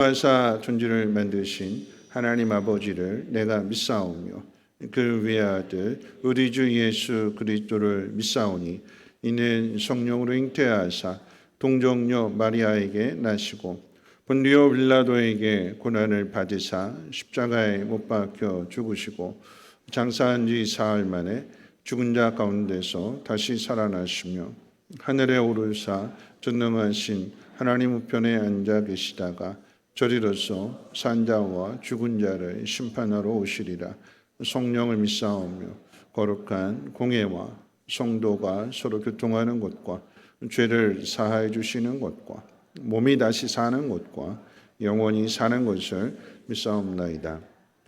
하사 존재를 만드신 하나님 아버지를 내가 믿사오며 그 외아들 우리 주 예수 그리스도를 믿사오니 이는 성령으로 잉태하사 동정녀 마리아에게 나시고 본디오 빌라도에게 고난을 받으사 십자가에 못 박혀 죽으시고 장사한 지 사흘 만에 죽은 자 가운데서 다시 살아나시며 하늘에 오르사 전능하신 하나님 우편에 앉아 계시다가 저리로서 산자와 죽은 자를 심판하러 오시리라. 성령을 믿사오며 거룩한 공회와 성도가 서로 교통하는 것과 죄를 사하여 주시는 것과 몸이 다시 사는 것과 영원히 사는 것을 믿사옵나이다.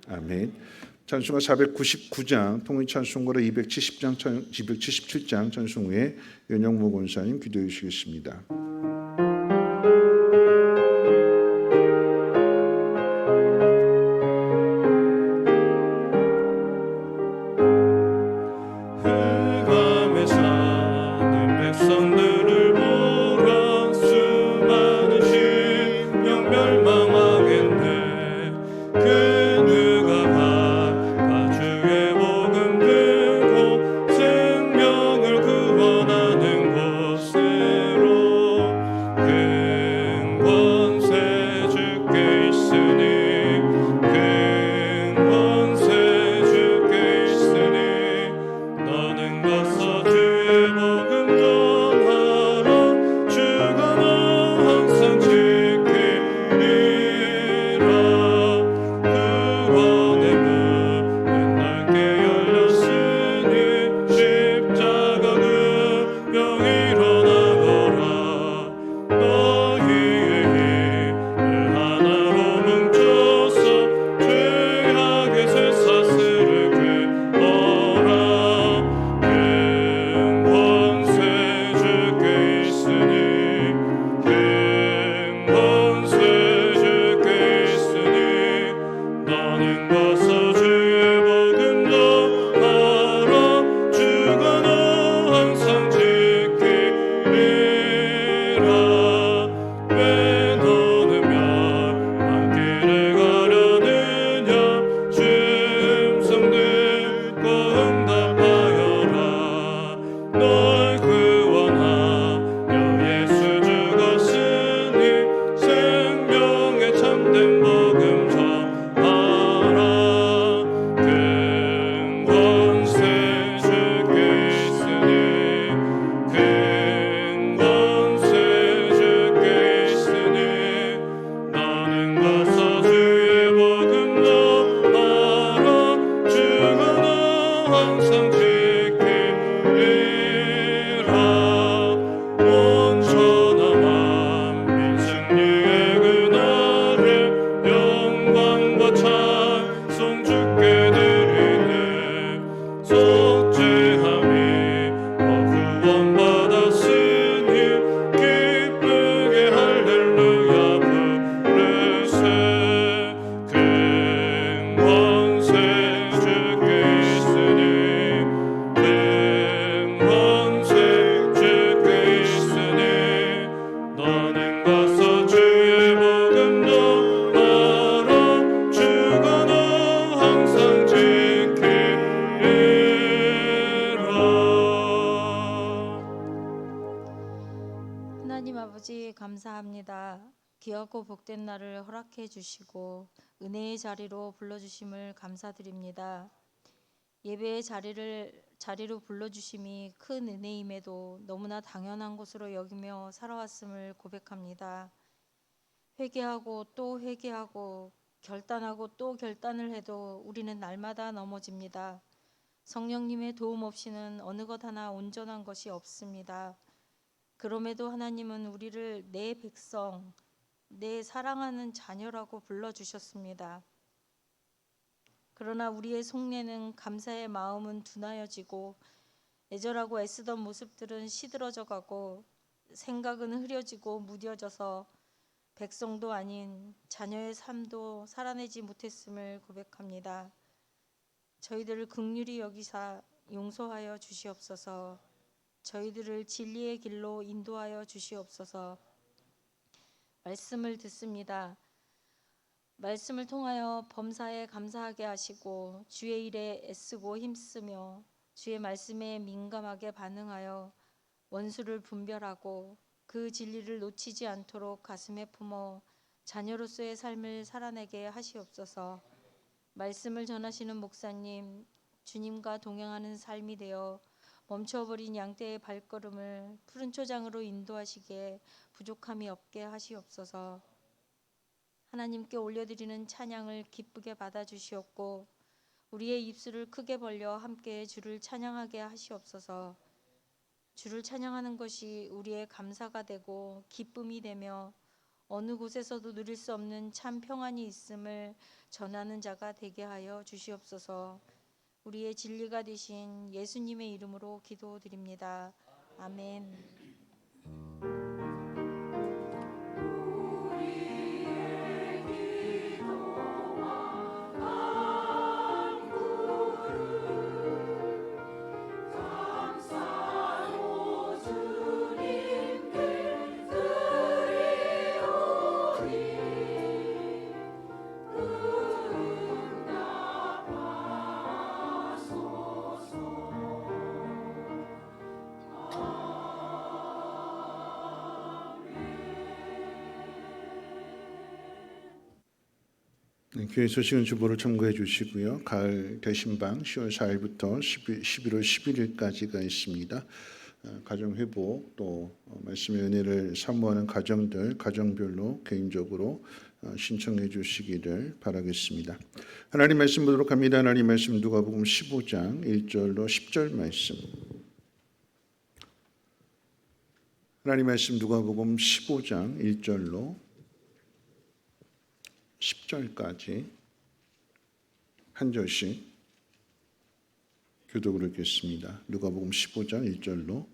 아멘. 찬송가 499장 통일찬송가로 277장 찬송 후에 연영무 권사님 기도해 주시겠습니다. 하나님 아버지 감사합니다. 귀하고 복된 날을 허락해 주시고 은혜의 자리로 불러주심을 감사드립니다. 예배의 자리로 불러주심이 큰 은혜임에도 너무나 당연한 것으로 여기며 살아왔음을 고백합니다. 회개하고 또 회개하고 결단하고 또 결단을 해도 우리는 날마다 넘어집니다. 성령님의 도움 없이는 어느 것 하나 온전한 것이 없습니다. 그럼에도 하나님은 우리를 내 백성, 내 사랑하는 자녀라고 불러주셨습니다. 그러나 우리의 속내는 감사의 마음은 둔하여지고 애절하고 애쓰던 모습들은 시들어져 가고 생각은 흐려지고 무뎌져서 백성도 아닌 자녀의 삶도 살아내지 못했음을 고백합니다. 저희들을 긍휼히 여기사 용서하여 주시옵소서. 저희들을 진리의 길로 인도하여 주시옵소서. 말씀을 듣습니다. 말씀을 통하여 범사에 감사하게 하시고 주의 일에 애쓰고 힘쓰며 주의 말씀에 민감하게 반응하여 원수를 분별하고 그 진리를 놓치지 않도록 가슴에 품어 자녀로서의 삶을 살아내게 하시옵소서. 말씀을 전하시는 목사님, 주님과 동행하는 삶이 되어 멈춰버린 양떼의 발걸음을 푸른 초장으로 인도하시기에 부족함이 없게 하시옵소서. 하나님께 올려드리는 찬양을 기쁘게 받아주시옵고 우리의 입술을 크게 벌려 함께 주를 찬양하게 하시옵소서. 주를 찬양하는 것이 우리의 감사가 되고 기쁨이 되며 어느 곳에서도 누릴 수 없는 참 평안이 있음을 전하는 자가 되게 하여 주시옵소서. 우리의 진리가 되신 예수님의 이름으로 기도드립니다. 아멘. 교회 소식은 주보를 참고해 주시고요. 가을 대신방 10월 4일부터 11월 11일까지가 있습니다. 가정회복 또 말씀의 은혜를 사모하는 가정들 가정별로 개인적으로 신청해 주시기를 바라겠습니다. 하나님 말씀 보도록 합니다. 하나님 말씀 누가복음 15장 1절로 10절 말씀. 하나님 말씀 누가복음 15장 1절로 10절까지 한 절씩 교독을 읽겠습니다. 누가복음 15장 1절로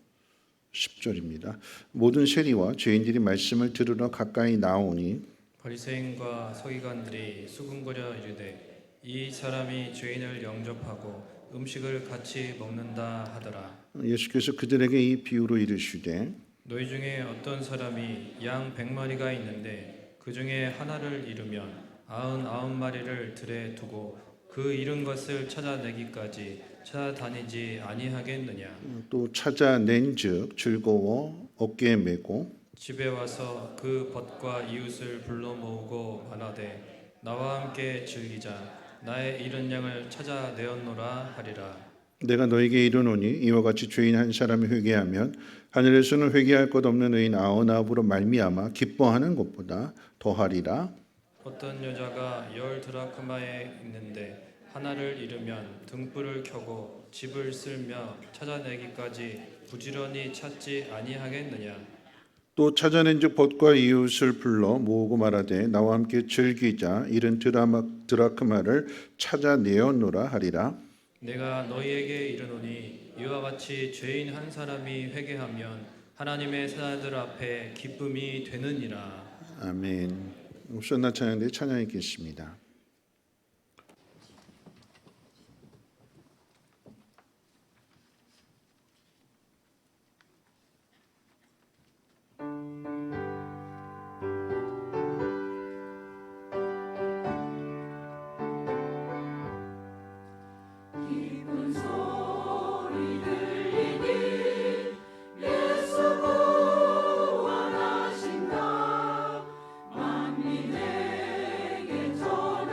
10절입니다. 모든 세리와 죄인들이 말씀을 들으러 가까이 나오니 바리새인과 서기관들이 수군거려 이르되 이 사람이 죄인을 영접하고 음식을 같이 먹는다 하더라. 예수께서 그들에게 이 비유로 이르시되 너희 중에 어떤 사람이 양 100마리가 있는데 그 중에 하나를 잃으면 99마리를 들에 두고 그 잃은 것을 찾아내기까지 찾아다니지 아니하겠느냐. 또 찾아낸즉 즐거워 어깨에 메고 집에 와서 그 벗과 이웃을 불러 모으고 말하되 나와 함께 즐기자. 나의 잃은 양을 찾아내었노라 하리라. 내가 너에게 이르노니 이와 같이 죄인 한 사람이 회개하면 하늘에서는 회개할 것 없는 의인 99으로 말미암아 기뻐하는 것보다 더하리라. 어떤 여자가 10드라크마에 있는데 하나를 잃으면 등불을 켜고 집을 쓸며 찾아내기까지 부지런히 찾지 아니하겠느냐. 또 찾아낸즉 벗과 이웃을 불러 모으고 말하되 나와 함께 즐기자. 잃은 드라크마를 찾아내었노라 하리라. 내가 너희에게 이르노니 이와 같이 죄인 한 사람이 회개하면 하나님의 사자들 앞에 기쁨이 되느니라. 아멘. 옵션나 찬양대 찬양 있겠습니다. 만민에게 전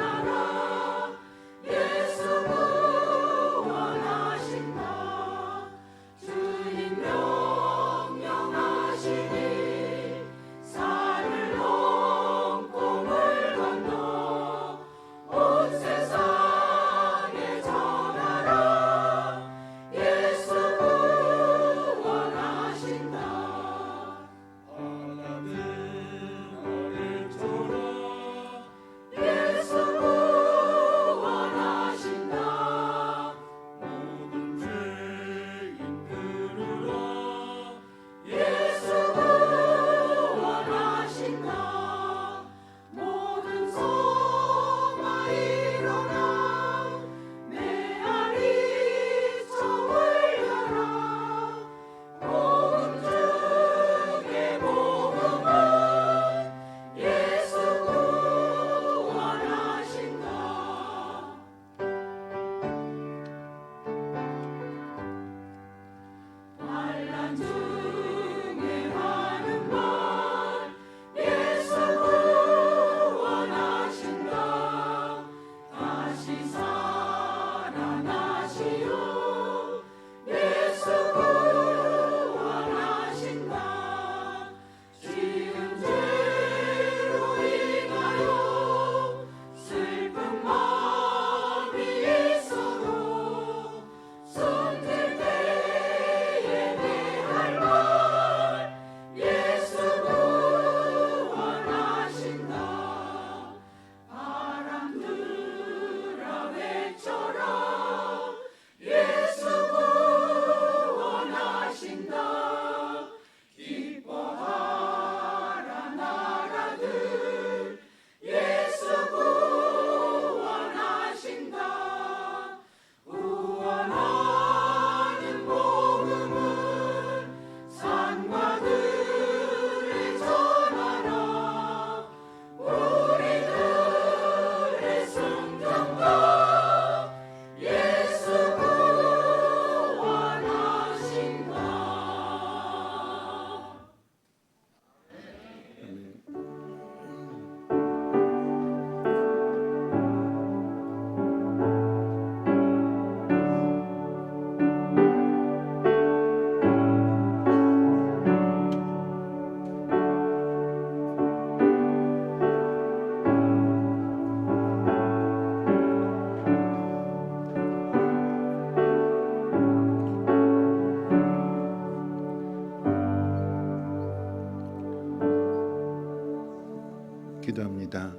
기도합니다.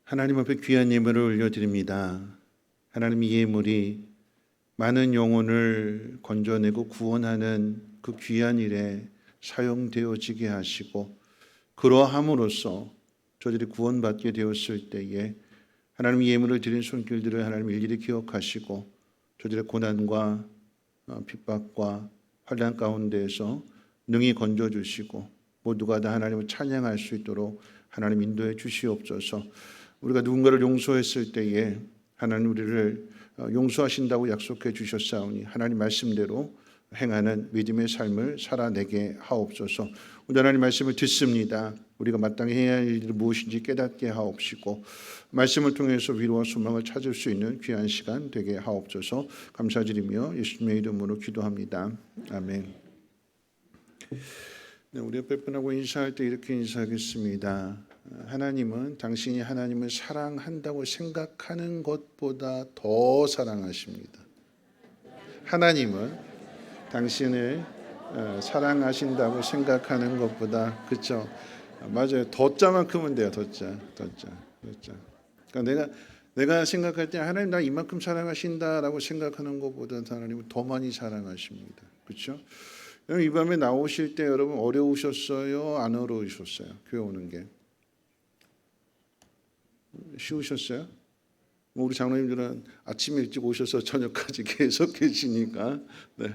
하나님 앞에 귀한 예물을 올려드립니다. 하나님, 이 예물이 많은 영혼을 건져내고 구원하는 그 귀한 일에 사용되어지게 하시고, 그러함으로써 저들이 구원받게 되었을 때에 하나님, 이 예물을 드린 손길들을 하나님 일일이 기억하시고 저들의 고난과 핍박과 환난 가운데에서 능히 건져주시고 모두가 다 하나님을 찬양할 수 있도록 하나님 인도해 주시옵소서. 우리가 누군가를 용서했을 때에 하나님 우리를 용서하신다고 약속해 주셨사오니 하나님 말씀대로 행하는 믿음의 삶을 살아내게 하옵소서. 우리 하나님 말씀을 듣습니다. 우리가 마땅히 해야 할 일이 무엇인지 깨닫게 하옵시고 말씀을 통해서 위로와 소망을 찾을 수 있는 귀한 시간 되게 하옵소서. 감사드리며 예수님의 이름으로 기도합니다. 아멘. 네, 우리 옆에 분하고 인사할 때 이렇게 인사하겠습니다. 하나님은 당신이 하나님을 사랑한다고 생각하는 것보다 더 사랑하십니다. 하나님은 당신을 사랑하신다고 생각하는 것보다, 그렇죠? 맞아요. 더자만큼은 돼요. 더자. 그러니까 내가 생각할 때 하나님 나 이만큼 사랑하신다라고 생각하는 것보다 하나님은 더 많이 사랑하십니다. 그렇죠? 이 밤에 나오실 때 여러분 어려우셨어요? 안 어려우셨어요? 교회 오는 게 쉬우셨어요? 우리 장로님들은 아침 일찍 오셔서 저녁까지 계속 계시니까. 네.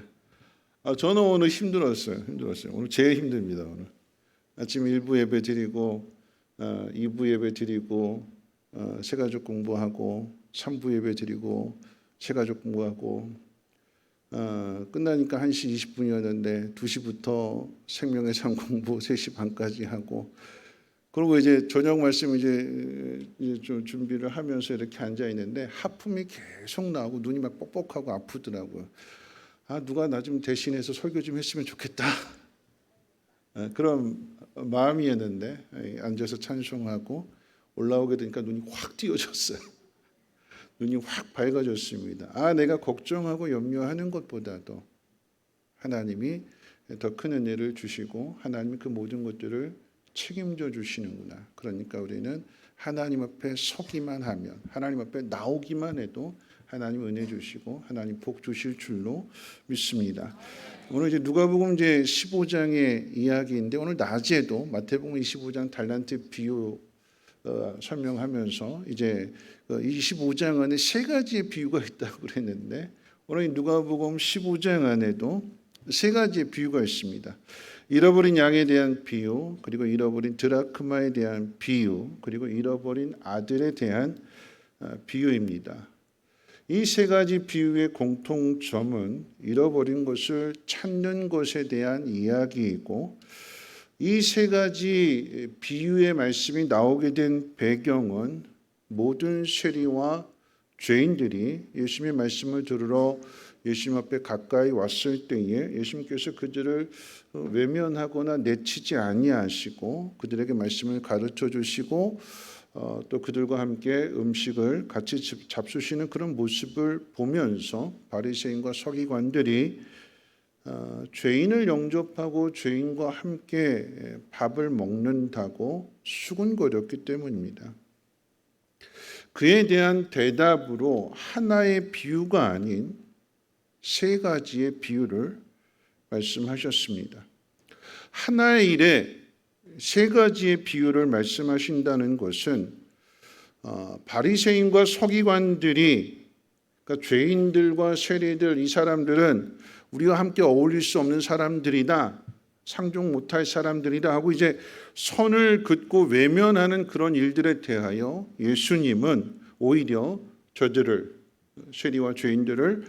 저는 오늘 힘들었어요. 오늘 제일 힘듭니다. 오늘 아침 1부 예배 드리고 2부 예배 드리고 새가족 공부하고 3부 예배 드리고 새가족 공부하고 끝나니까 1시 20분이었는데 2시부터 생명의 삶 공부 3시 반까지 하고, 그리고 이제 저녁 말씀 이제 좀 준비를 하면서 이렇게 앉아 있는데 하품이 계속 나오고 눈이 막 뻑뻑하고 아프더라고요. 누가 나 좀 대신해서 설교 좀 했으면 좋겠다. 그런 마음이었는데 앉아서 찬송하고 올라오게 되니까 눈이 확 띄어졌어요. 눈이 확 밝아졌습니다. 내가 걱정하고 염려하는 것보다도 하나님이 더 큰 은혜를 주시고 하나님이 그 모든 것들을 책임져 주시는구나. 그러니까 우리는 하나님 앞에 서기만 하면, 하나님 앞에 나오기만 해도 하나님 은혜 주시고 하나님 복 주실 줄로 믿습니다. 오늘 이제 누가복음 이제 15장의 이야기인데, 오늘 낮에도 마태복음 25장 달란트 비유 설명하면서 이제 25장 안에 3가지의 비유가 있다고 그랬는데, 오늘 누가복음 15장 안에도 3가지의 비유가 있습니다. 잃어버린 양에 대한 비유, 그리고 잃어버린 드라크마에 대한 비유, 그리고 잃어버린 아들에 대한 비유입니다. 이 3가지 비유의 공통점은 잃어버린 것을 찾는 것에 대한 이야기이고, 이 3가지 비유의 말씀이 나오게 된 배경은 모든 세리와 죄인들이 예수님의 말씀을 들으러 예수님 앞에 가까이 왔을 때에 예수님께서 그들을 외면하거나 내치지 아니하시고 그들에게 말씀을 가르쳐 주시고 또 그들과 함께 음식을 같이 잡수시는 그런 모습을 보면서 바리새인과 서기관들이 죄인을 영접하고 죄인과 함께 밥을 먹는다고 수군거렸기 때문입니다. 그에 대한 대답으로 하나의 비유가 아닌 3가지의 비유를 말씀하셨습니다. 하나의 일에 3가지의 비유를 말씀하신다는 것은 바리새인과 서기관들이, 그러니까 죄인들과 세리들, 이 사람들은 우리와 함께 어울릴 수 없는 사람들이다, 상종 못할 사람들이다 하고 이제 선을 긋고 외면하는 그런 일들에 대하여 예수님은 오히려 저들을, 세리와 죄인들을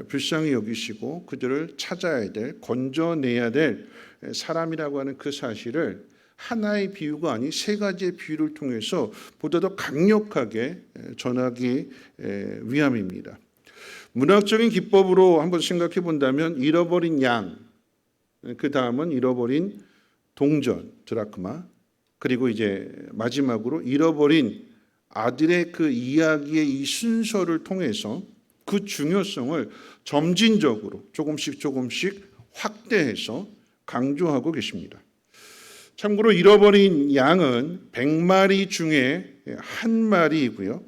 불쌍히 여기시고 그들을 찾아야 될, 건져내야 될 사람이라고 하는 그 사실을 하나의 비유가 아닌 3가지의 비유를 통해서 보다 더 강력하게 전하기 위함입니다. 문학적인 기법으로 한번 생각해 본다면 잃어버린 양, 그 다음은 잃어버린 동전, 드라크마, 그리고 이제 마지막으로 잃어버린 아들의 그 이야기의 이 순서를 통해서 그 중요성을 점진적으로 조금씩 확대해서 강조하고 계십니다. 참고로 잃어버린 양은 100마리 중에 한 마리이고요.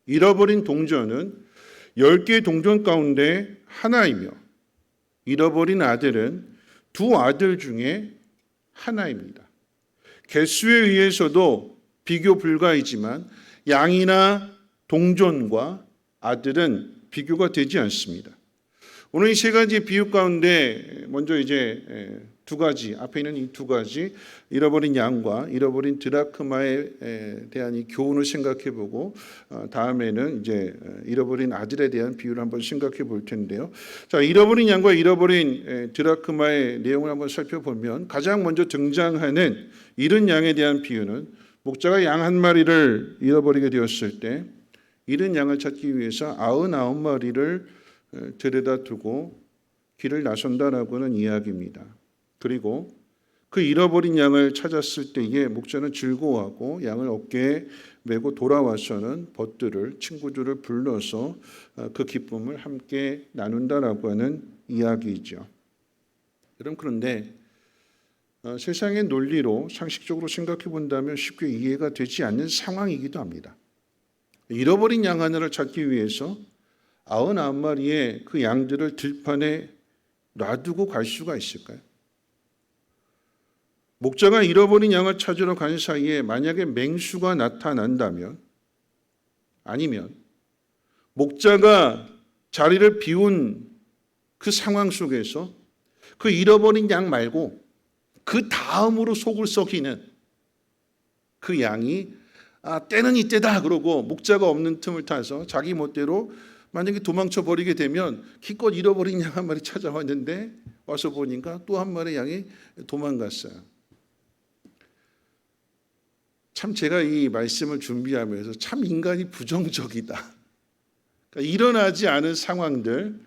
잃어버린 동전은 10개의 동전 가운데 하나이며 잃어버린 아들은 두 아들 중에 하나입니다. 개수에 의해서도 비교 불가이지만 양이나 동전과 아들은 비교가 되지 않습니다. 오늘 이 세 가지 비유 가운데 먼저 이제 두 가지, 앞에 있는 이 두 가지 잃어버린 양과 잃어버린 드라크마에 대한 이 교훈을 생각해 보고 다음에는 이제 잃어버린 아들에 대한 비유를 한번 생각해 볼 텐데요. 자, 잃어버린 양과 잃어버린 드라크마의 내용을 한번 살펴보면 가장 먼저 등장하는 잃은 양에 대한 비유는 목자가 양 한 마리를 잃어버리게 되었을 때 잃은 양을 찾기 위해서 99마리를 데려다 두고 길을 나선다라고 하는 이야기입니다. 그리고 그 잃어버린 양을 찾았을 때에 목자는 즐거워하고 양을 어깨에 메고 돌아와서는 벗들을 친구들을 불러서 그 기쁨을 함께 나눈다라고 하는 이야기이죠. 여러분, 그런데 세상의 논리로 상식적으로 생각해 본다면 쉽게 이해가 되지 않는 상황이기도 합니다. 잃어버린 양 하나를 찾기 위해서 99마리의 그 양들을 들판에 놔두고 갈 수가 있을까요? 목자가 잃어버린 양을 찾으러 간 사이에 만약에 맹수가 나타난다면, 아니면 목자가 자리를 비운 그 상황 속에서 그 잃어버린 양 말고 그 다음으로 속을 썩이는 그 양이 때는 이때다 그러고 목자가 없는 틈을 타서 자기 멋대로 만약에 도망쳐 버리게 되면 기껏 잃어버린 양 한 마리 찾아왔는데 와서 보니까 또 한 마리 양이 도망갔어요. 참 제가 이 말씀을 준비하면서 참 인간이 부정적이다. 그러니까 일어나지 않은 상황들,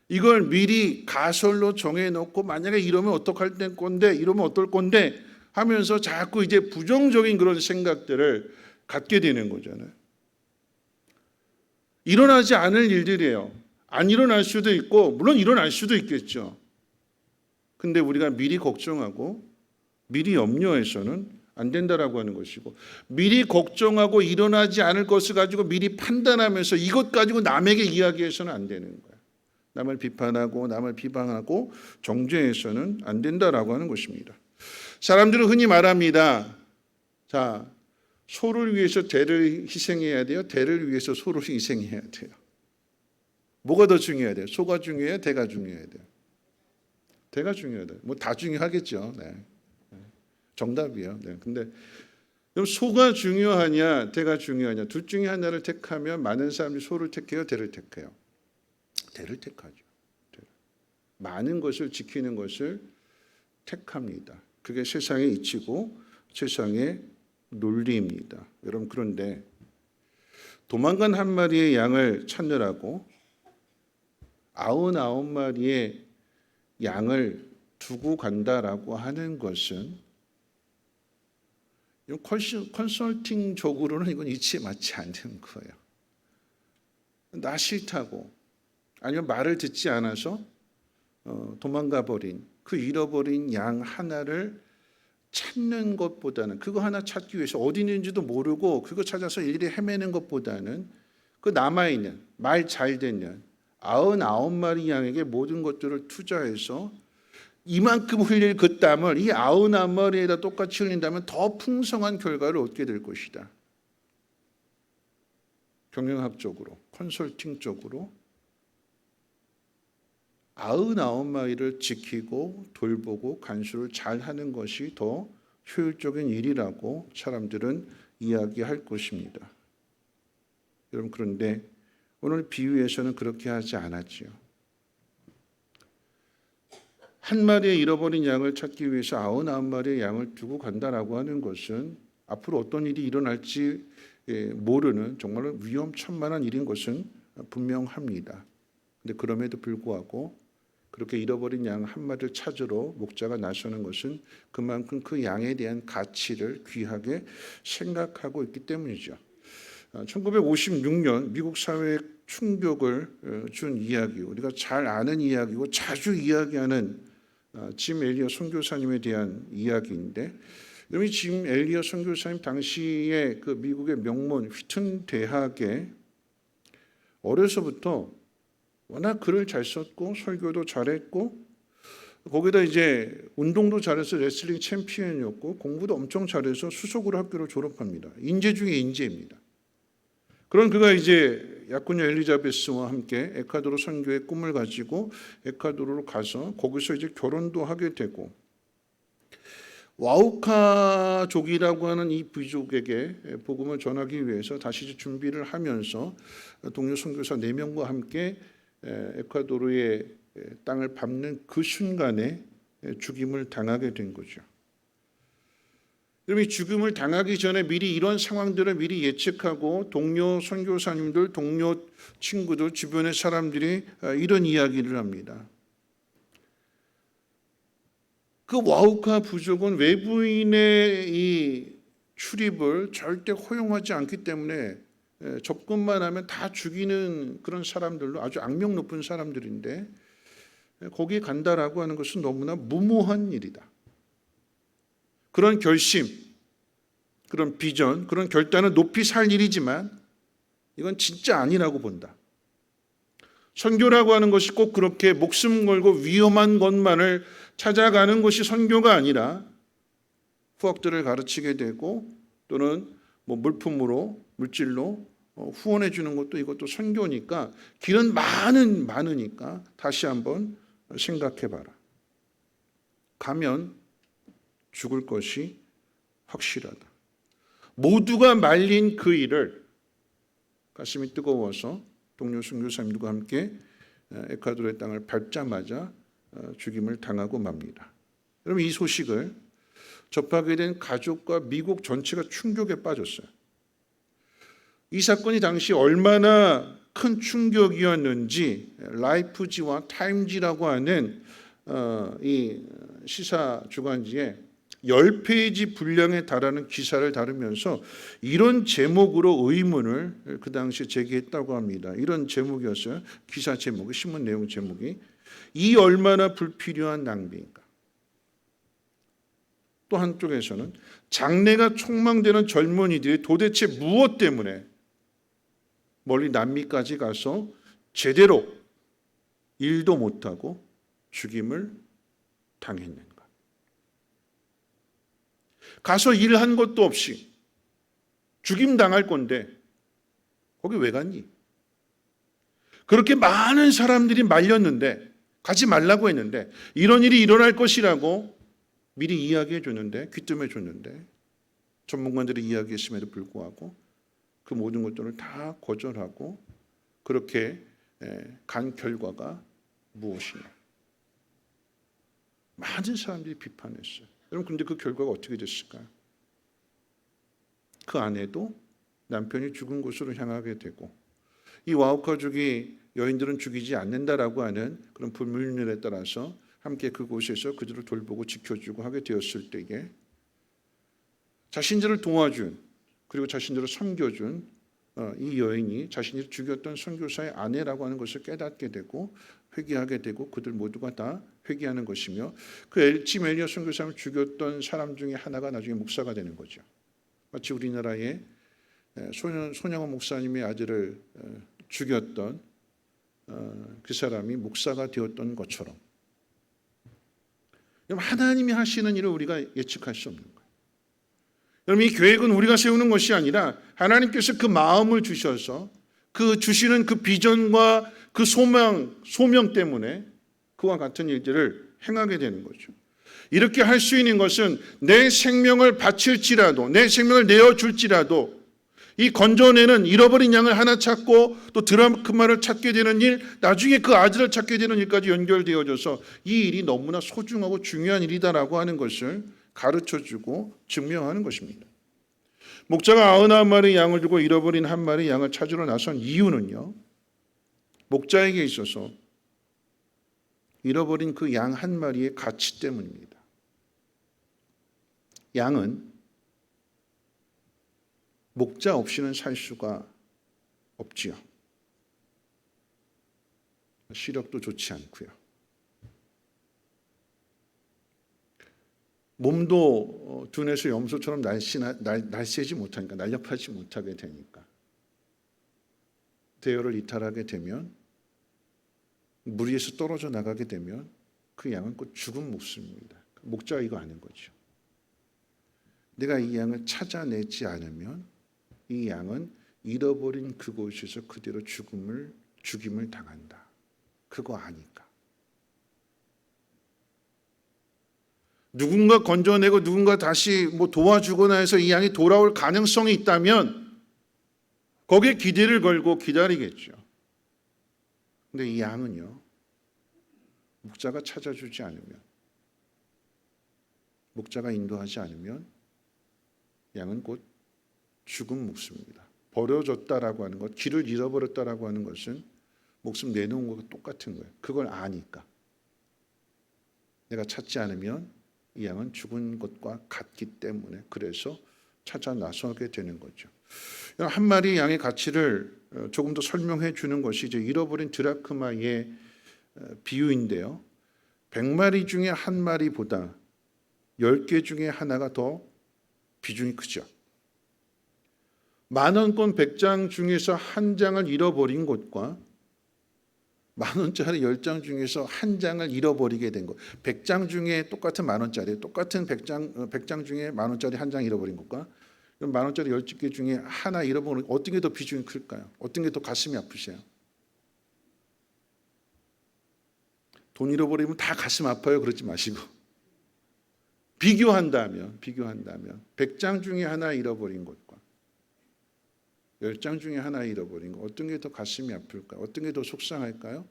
이걸 미리 가설로 정해놓고 만약에 이러면 어떡할 건데, 이러면 어떨 건데 하면서 자꾸 이제 부정적인 그런 생각들을 갖게 되는 거잖아요. 일어나지 않을 일들이에요. 안 일어날 수도 있고 물론 일어날 수도 있겠죠. 근데 우리가 미리 걱정하고 미리 염려해서는 안 된다라고 하는 것이고, 미리 걱정하고 일어나지 않을 것을 가지고 미리 판단하면서 이것 가지고 남에게 이야기해서는 안 되는 거예요. 남을 비판하고 남을 비방하고 정죄해서는 안 된다라고 하는 것입니다. 사람들은 흔히 말합니다. 자, 소를 위해서 대를 희생해야 돼요? 대를 위해서 소를 희생해야 돼요? 뭐가 더 중요해야 돼요? 소가 중요해요? 대가 중요해야 돼요? 대가 중요하다. 뭐 다 중요하겠죠. 네. 정답이에요. 네. 근데 그럼 소가 중요하냐, 대가 중요하냐? 둘 중에 하나를 택하면 많은 사람들이 소를 택해요, 대를 택해요? 대를 택하죠. 대를. 많은 것을 지키는 것을 택합니다. 그게 세상의 이치고 세상의 논리입니다. 여러분, 그런데 도망간 한 마리의 양을 찾느라고 99마리의 양을 두고 간다라고 하는 것은 컨설팅적으로는 이건 이치에 맞지 않는 거예요. 나 싫다고 아니면 말을 듣지 않아서 도망가 버린 그 잃어버린 양 하나를 찾는 것보다는, 그거 하나 찾기 위해서 어디 있는지도 모르고 그거 찾아서 일일이 헤매는 것보다는 그 남아있는 말 잘 듣는 99마리 양에게 모든 것들을 투자해서 이만큼 흘릴 그 땀을 이 99마리에다 똑같이 흘린다면 더 풍성한 결과를 얻게 될 것이다. 경영학적으로, 컨설팅적으로 99마리를 지키고 돌보고 간수를 잘 하는 것이 더 효율적인 일이라고 사람들은 이야기할 것입니다. 여러분, 그런데 오늘 비유에서는 그렇게 하지 않았지요. 한 마리의 잃어버린 양을 찾기 위해서 99마리의 양을 두고 간다라고 하는 것은 앞으로 어떤 일이 일어날지 모르는 정말로 위험천만한 일인 것은 분명합니다. 그런데 그럼에도 불구하고 그렇게 잃어버린 양 한 마리를 찾으러 목자가 나서는 것은 그만큼 그 양에 대한 가치를 귀하게 생각하고 있기 때문이죠. 1956년 미국 사회에 충격을 준 이야기, 우리가 잘 아는 이야기고 자주 이야기하는 짐 엘리엇 선교사님에 대한 이야기인데, 여러분 짐 엘리엇 선교사님 당시에 그 미국의 명문 휘튼 대학에 어려서부터 워낙 글을 잘 썼고 설교도 잘했고 거기다 이제 운동도 잘해서 레슬링 챔피언이었고 공부도 엄청 잘해서 수석으로 학교를 졸업합니다. 인재 중에 인재입니다. 그런 그가 이제 약혼녀 엘리자베스와 함께 에콰도르 선교의 꿈을 가지고 에콰도르로 가서 거기서 이제 결혼도 하게 되고, 와우카족이라고 하는 이 부족에게 복음을 전하기 위해서 다시 이제 준비를 하면서 동료 선교사 4명과 함께 에콰도르의 땅을 밟는 그 순간에 죽임을 당하게 된 거죠. 여러분, 이 죽음을 당하기 전에 미리 이런 상황들을 미리 예측하고 동료 선교사님들, 동료 친구들, 주변의 사람들이 이런 이야기를 합니다. 그 와우카 부족은 외부인의 이 출입을 절대 허용하지 않기 때문에 접근만 하면 다 죽이는 그런 사람들로 아주 악명 높은 사람들인데, 거기에 간다라고 하는 것은 너무나 무모한 일이다. 그런 결심, 그런 비전, 그런 결단은 높이 살 일이지만 이건 진짜 아니라고 본다. 선교라고 하는 것이 꼭 그렇게 목숨 걸고 위험한 것만을 찾아가는 것이 선교가 아니라 후학들을 가르치게 되고 또는 물품으로, 물질로 후원해 주는 것도 이것도 선교니까 길은 많으니까 다시 한번 생각해 봐라. 가면 죽을 것이 확실하다. 모두가 말린 그 일을 가슴이 뜨거워서 동료 선교사님들과 함께 에콰도르의 땅을 밟자마자 죽임을 당하고 맙니다. 여러분, 이 소식을 접하게 된 가족과 미국 전체가 충격에 빠졌어요. 이 사건이 당시 얼마나 큰 충격이었는지 라이프지와 타임지라고 하는 이 시사 주간지에 10페이지 분량에 달하는 기사를 다루면서 이런 제목으로 의문을 그 당시에 제기했다고 합니다. 이런 제목이었어요. 기사 제목이, 신문 내용 제목이 이 얼마나 불필요한 낭비인가. 또 한쪽에서는 장래가 촉망되는 젊은이들이 도대체 무엇 때문에 멀리 남미까지 가서 제대로 일도 못하고 죽임을 당했는가. 가서 일한 것도 없이 죽임 당할 건데 거기 왜 갔니? 그렇게 많은 사람들이 말렸는데, 가지 말라고 했는데, 이런 일이 일어날 것이라고 미리 이야기해 줬는데, 귀뜸해 줬는데, 전문가들이 이야기했음에도 불구하고 그 모든 것들을 다 거절하고 그렇게 간 결과가 무엇이냐. 많은 사람들이 비판했어요. 여러분, 근데 그 결과가 어떻게 됐을까요? 그 아내도 남편이 죽은 곳으로 향하게 되고, 이 와우카족이 여인들은 죽이지 않는다라고 하는 그런 불문율에 따라서 함께 그곳에서 그들을 돌보고 지켜주고 하게 되었을 때에 자신들을 도와준, 그리고 자신들을 섬겨준 이 여인이 자신이 죽였던 선교사의 아내라고 하는 것을 깨닫게 되고 회개하게 되고 그들 모두가 다 회개하는 것이며, 그 짐 엘리엇 선교사를 죽였던 사람 중에 하나가 나중에 목사가 되는 거죠. 마치 우리나라의 손양원 목사님의 아들을 죽였던 그 사람이 목사가 되었던 것처럼, 하나님이 하시는 일을 우리가 예측할 수 없는 거예요. 여러분, 이 계획은 우리가 세우는 것이 아니라 하나님께서 그 마음을 주셔서 그 주시는 그 비전과 그 소명 때문에 그와 같은 일들을 행하게 되는 거죠. 이렇게 할 수 있는 것은 내 생명을 바칠지라도, 내 생명을 내어줄지라도 이 건져내는 잃어버린 양을 하나 찾고 또 드라크마를 찾게 되는 일, 나중에 그 아들을 찾게 되는 일까지 연결되어져서 이 일이 너무나 소중하고 중요한 일이다라고 하는 것을 가르쳐주고 증명하는 것입니다. 목자가 99마리 양을 두고 잃어버린 한 마리 양을 찾으러 나선 이유는요, 목자에게 있어서 잃어버린 그 양 한 마리의 가치 때문입니다. 양은 목자 없이는 살 수가 없지요. 시력도 좋지 않고요. 몸도 둔해서 염소처럼 날쌔지 못하니까, 날렵하지 못하게 되니까, 대열을 이탈하게 되면, 무리에서 떨어져 나가게 되면 그 양은 곧 죽은 목숨입니다. 목자가 이거 아는 거죠. 내가 이 양을 찾아내지 않으면 이 양은 잃어버린 그곳에서 그대로 죽임을 당한다. 그거 아니까. 누군가 건져내고 누군가 다시 도와주거나 해서 이 양이 돌아올 가능성이 있다면 거기에 기대를 걸고 기다리겠죠. 근데 이 양은요, 목자가 찾아주지 않으면, 목자가 인도하지 않으면 양은 곧 죽은 목숨입니다. 버려졌다라고 하는 것, 길을 잃어버렸다라고 하는 것은 목숨 내놓은 것과 똑같은 거예요. 그걸 아니까. 내가 찾지 않으면 이 양은 죽은 것과 같기 때문에, 그래서 찾아 나서게 되는 거죠. 한 마리 양의 가치를 조금 더 설명해 주는 것이 이제 잃어버린 드라크마의 비유인데요. 100마리 중에 한 마리보다 10개 중에 하나가 더 비중이 크죠. 10,000원권 100장 중에서 한 장을 잃어버린 것과 10,000원짜리 10장 중에서 한 장을 잃어버리게 된 것. 100장 중에 똑같은 10,000원짜리, 똑같은 100장 중에 10,000원짜리 한 장 잃어버린 것과 10,000원짜리 10개 중에 하나 잃어버린 것, 어떤 게 더 비중이 클까요? 어떤 게 더 가슴이 아프세요? 돈 잃어버리면 다 가슴 아파요. 그러지 마시고. 비교한다면 100장 중에 하나 잃어버린 것과 10장 중에 하나 잃어버린 것, 어떤 게 더 가슴이 아플까요? 어떤 게 더 속상할까요?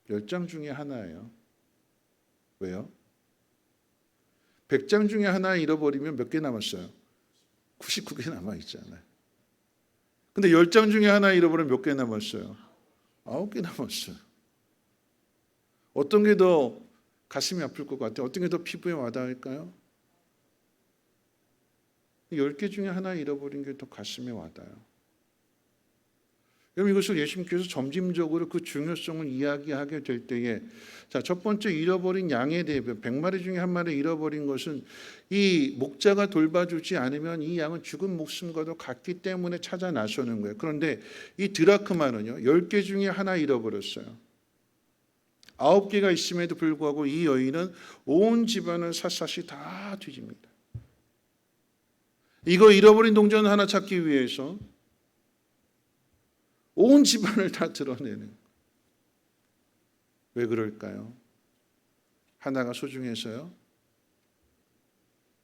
10장 중에 하나예요. 왜요? 100장 중에 하나 잃어버리면 몇 개 남았어요? 99개 남아있잖아요. 근데 10장 중에 하나 잃어버리면 몇 개 남았어요? 9개 남았어요. 어떤 게 더 가슴이 아플 것 같아요? 어떤 게 더 피부에 와닿을까요? 10개 중에 하나 잃어버린 게 더 가슴에 와닿아요. 여러분, 이것을 예수님께서 점진적으로 그 중요성을 이야기하게 될 때에, 자, 첫 번째 잃어버린 양에 대해 100마리 중에 한 마리 잃어버린 것은 이 목자가 돌봐주지 않으면 이 양은 죽은 목숨과도 같기 때문에 찾아 나서는 거예요. 그런데 이 드라크마는요, 10개 중에 하나 잃어버렸어요. 9개가 있음에도 불구하고 이 여인은 온 집안을 샅샅이 다 뒤집니다. 이거 잃어버린 동전 하나 찾기 위해서 온 집안을 다 드러내는. 왜 그럴까요? 하나가 소중해서요?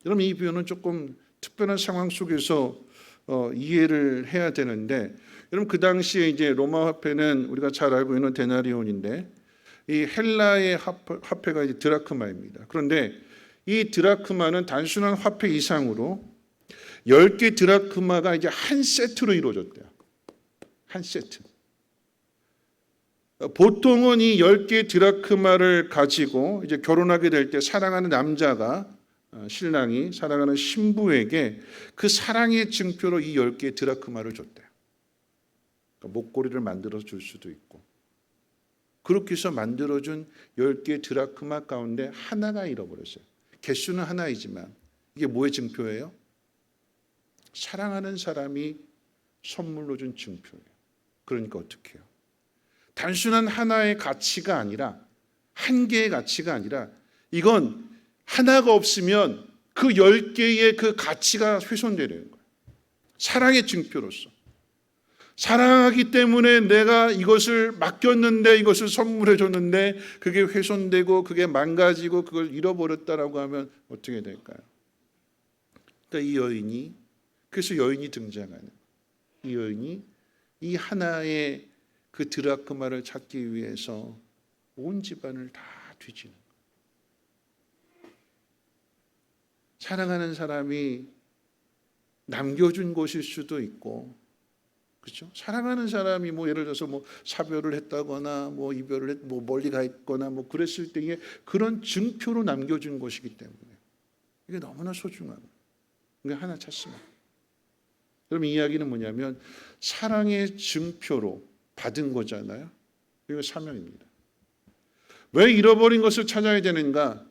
여러분, 이 비유는 조금 특별한 상황 속에서 이해를 해야 되는데, 여러분, 그 당시에 이제 로마 화폐는 우리가 잘 알고 있는 데나리온인데, 이 헬라의 화폐가 이제 드라크마입니다. 그런데 이 드라크마는 단순한 화폐 이상으로 10개 드라크마가 이제 한 세트로 이루어졌대요. 한 세트. 보통은 이 10개 드라크마를 가지고 이제 결혼하게 될 때 사랑하는 남자가, 신랑이 사랑하는 신부에게 그 사랑의 증표로 이 10개 드라크마를 줬대요. 그러니까 목걸이를 만들어 줄 수도 있고. 그렇게 해서 만들어준 10개 드라크마 가운데 하나가 잃어버렸어요. 개수는 하나이지만 이게 뭐의 증표예요? 사랑하는 사람이 선물로 준 증표예요. 그러니까 어떻게 해요? 단순한 하나의 가치가 아니라, 한 개의 가치가 아니라, 이건 하나가 없으면 그 10개의 그 가치가 훼손되는 거예요. 사랑의 증표로서. 사랑하기 때문에 내가 이것을 맡겼는데, 이것을 선물해 줬는데 그게 훼손되고 그게 망가지고 그걸 잃어버렸다라고 하면 어떻게 될까요? 그러니까 이 여인이, 그래서 여인이 등장하는, 이 여인이 이 하나의 그 드라크마를 찾기 위해서 온 집안을 다 뒤지는 거예요. 사랑하는 사람이 남겨준 것일 수도 있고, 그렇죠? 사랑하는 사람이 예를 들어서 사별을 했다거나 이별을 멀리 가 있거나 그랬을 때에 그런 증표로 남겨준 것이기 때문에 이게 너무나 소중한 거예요. 그러니까 하나 찾습니다. 그럼 이 이야기는 뭐냐면 사랑의 증표로 받은 거잖아요. 이거 사명입니다. 왜 잃어버린 것을 찾아야 되는가?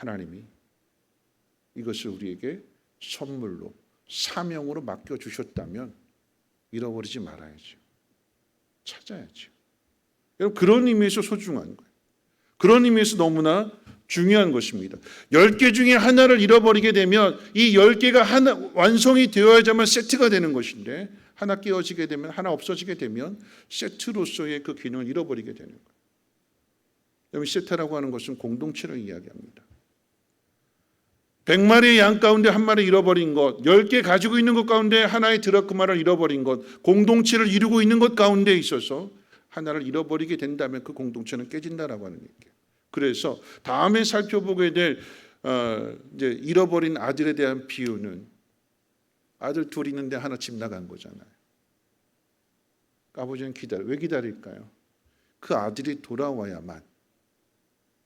하나님이 이것을 우리에게 선물로 사명으로 맡겨주셨다면 잃어버리지 말아야죠. 찾아야죠. 여러분, 그런 의미에서 소중한 거예요. 그런 의미에서 너무나 중요한 것입니다. 10개 중에 하나를 잃어버리게 되면 이 10개가 하나 완성이 되어야지만 세트가 되는 것인데, 하나 깨어지게 되면, 하나 없어지게 되면 세트로서의 그 기능을 잃어버리게 되는 거예요. 여러분, 세트라고 하는 것은 공동체를 이야기합니다. 100마리의 양 가운데 한 마리 잃어버린 것, 10개 가지고 있는 것 가운데 하나의 드라크마를 잃어버린 것, 공동체를 이루고 있는 것 가운데 있어서 하나를 잃어버리게 된다면 그 공동체는 깨진다라고 하는 얘기예요. 그래서 다음에 살펴보게 될 이제 잃어버린 아들에 대한 비유는 아들 둘 있는데 하나 집 나간 거잖아요. 아버지는 왜 기다릴까요? 그 아들이 돌아와야만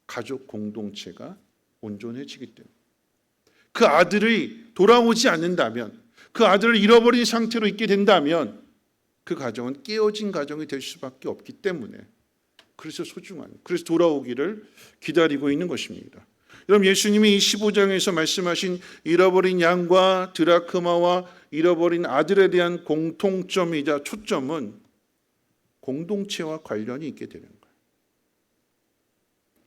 가족 공동체가 온전해지기 때문에. 그 아들이 돌아오지 않는다면, 그 아들을 잃어버린 상태로 있게 된다면 그 가정은 깨어진 가정이 될 수밖에 없기 때문에, 그래서 소중한, 그래서 돌아오기를 기다리고 있는 것입니다. 여러분, 예수님이 이 15장에서 말씀하신 잃어버린 양과 드라크마와 잃어버린 아들에 대한 공통점이자 초점은 공동체와 관련이 있게 되는 거예요.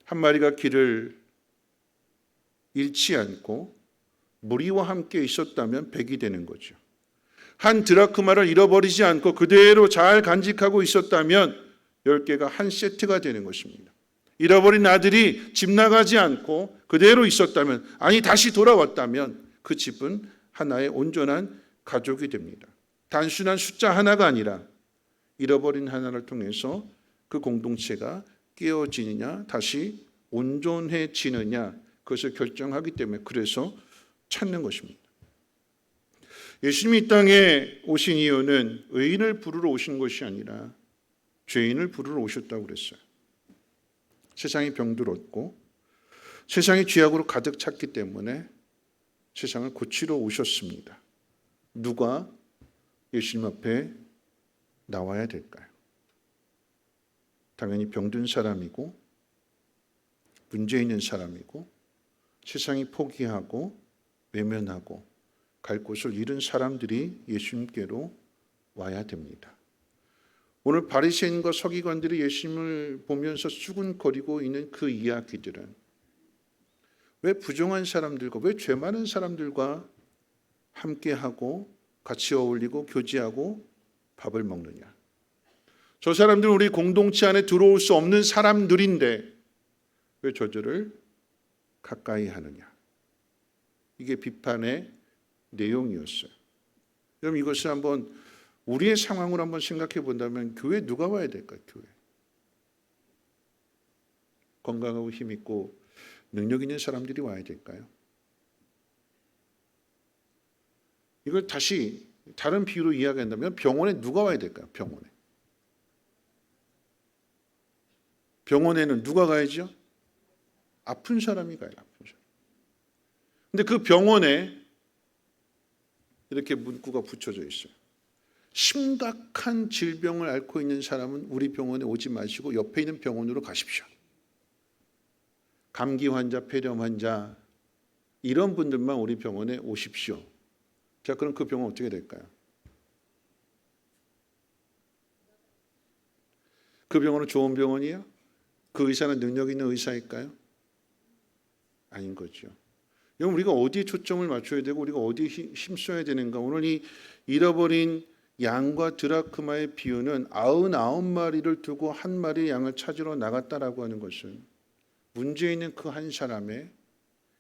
한 마리가 길을 잃지 않고 무리와 함께 있었다면 100이 되는 거죠. 한 드라크마를 잃어버리지 않고 그대로 잘 간직하고 있었다면 10개가 한 세트가 되는 것입니다. 잃어버린 아들이 집 나가지 않고 그대로 있었다면, 아니 다시 돌아왔다면 그 집은 하나의 온전한 가족이 됩니다. 단순한 숫자 하나가 아니라 잃어버린 하나를 통해서 그 공동체가 깨어지느냐 다시 온전해지느냐, 그것을 결정하기 때문에 그래서 찾는 것입니다. 예수님이 이 땅에 오신 이유는 의인을 부르러 오신 것이 아니라 죄인을 부르러 오셨다고 그랬어요. 세상이 병들었고 세상이 죄악으로 가득 찼기 때문에 세상을 고치러 오셨습니다. 누가 예수님 앞에 나와야 될까요? 당연히 병든 사람이고 문제 있는 사람이고 세상이 포기하고 외면하고 갈 곳을 잃은 사람들이 예수님께로 와야 됩니다. 오늘 바리새인과 서기관들이 예수님을 보면서 수군거리고 있는 그 이야기들은 왜 부정한 사람들과, 왜 죄 많은 사람들과 함께하고 같이 어울리고 교제하고 밥을 먹느냐. 저 사람들은 우리 공동체 안에 들어올 수 없는 사람들인데 왜 저들을 가까이 하느냐. 이게 비판의 내용이었어요. 여러분, 이것을 한번 우리의 상황으로 한번 생각해 본다면 교회 누가 와야 될까요? 교회. 건강하고 힘있고 능력 있는 사람들이 와야 될까요? 이걸 다시 다른 비유로 이야기한다면 병원에 누가 와야 될까요? 병원에. 병원에는 누가 가야죠? 아픈 사람이 가요. 아픈 사람. 근데 그 병원에 이렇게 문구가 붙여져 있어요. 심각한 질병을 앓고 있는 사람은 우리 병원에 오지 마시고 옆에 있는 병원으로 가십시오. 감기 환자, 폐렴 환자 이런 분들만 우리 병원에 오십시오. 자, 그럼 그 병원 어떻게 될까요? 그 병원은 좋은 병원이에요? 그 의사는 능력 있는 의사일까요? 아닌 거죠. 여러분, 우리가 어디에 초점을 맞춰야 되고 우리가 어디에 힘써야 되는가. 오늘 이 잃어버린 양과 드라크마의 비유는 99마리를 두고 한 마리의 양을 찾으러 나갔다라고 하는 것은 문제 있는 그 한 사람의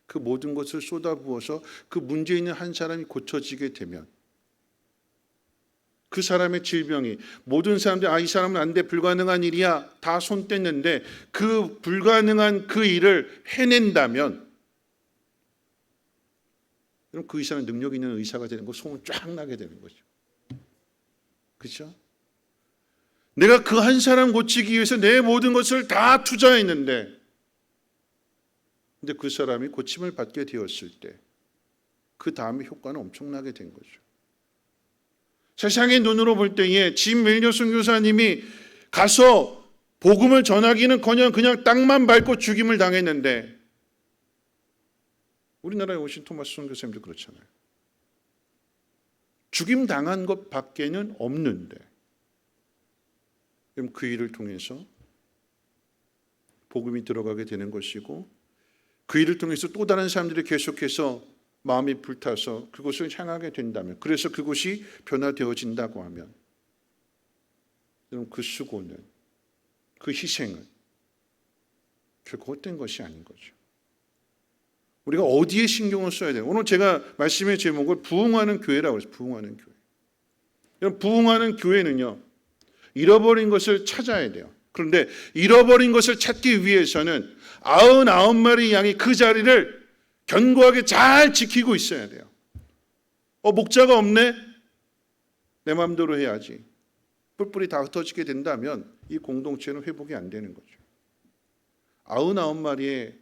그 모든 것을 쏟아부어서 그 문제 있는 한 사람이 고쳐지게 되면 그 사람의 질병이 모든 사람들이 이 사람은 안 돼, 불가능한 일이야 다 손 뗐는데 그 불가능한 그 일을 해낸다면 그럼 그 의사는 능력 있는 의사가 되는 거 소문 쫙 나게 되는 거죠. 그렇죠? 내가 그 한 사람 고치기 위해서 내 모든 것을 다 투자했는데 근데 그 사람이 고침을 받게 되었을 때 그 다음에 효과는 엄청나게 된 거죠. 세상의 눈으로 볼 때에 짐 밀려 선교사님이 가서 복음을 전하기는커녕 그냥 땅만 밟고 죽임을 당했는데 우리나라에 오신 토마스 선교사님도 그렇잖아요. 죽임 당한 것 밖에는 없는데 그럼 그 일을 통해서 복음이 들어가게 되는 것이고 그 일을 통해서 또 다른 사람들이 계속해서 마음이 불타서 그곳을 향하게 된다면, 그래서 그곳이 변화되어진다고 하면, 그럼 그 수고는, 그 희생은 결코 헛된 것이 아닌 거죠. 우리가 어디에 신경을 써야 돼요? 오늘 제가 말씀의 제목을 부흥하는 교회라고 했어요. 부흥하는 교회. 여러분, 부흥하는 교회는요, 잃어버린 것을 찾아야 돼요. 그런데 잃어버린 것을 찾기 위해서는 99마리 양이 그 자리를 견고하게 잘 지키고 있어야 돼요. 목자가 없네? 내 마음대로 해야지. 뿔뿔이 다 흩어지게 된다면 이 공동체는 회복이 안 되는 거죠. 99마리의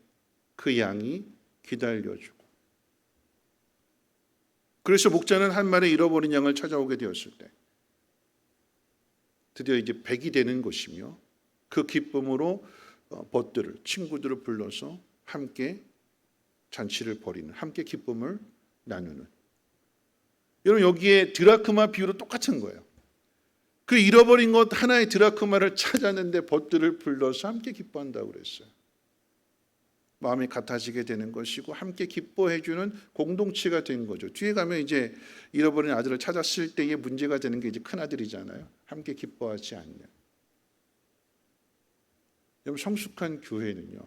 그 양이 기다려주고, 그래서 목자는 한 마리 잃어버린 양을 찾아오게 되었을 때 드디어 이제 100이 되는 것이며, 그 기쁨으로 벗들을, 친구들을 불러서 함께 잔치를 벌이는, 함께 기쁨을 나누는. 여러분, 여기에 드라크마 비유로 똑같은 거예요. 그 잃어버린 것 하나의 드라크마를 찾았는데 벗들을 불러서 함께 기뻐한다고 그랬어요. 마음이 같아지게 되는 것이고 함께 기뻐해 주는 공동체가 된 거죠. 뒤에 가면 이제 잃어버린 아들을 찾았을 때의 문제가 되는 게 이제 큰 아들이잖아요. 함께 기뻐하지 않는. 여러분, 성숙한 교회는요,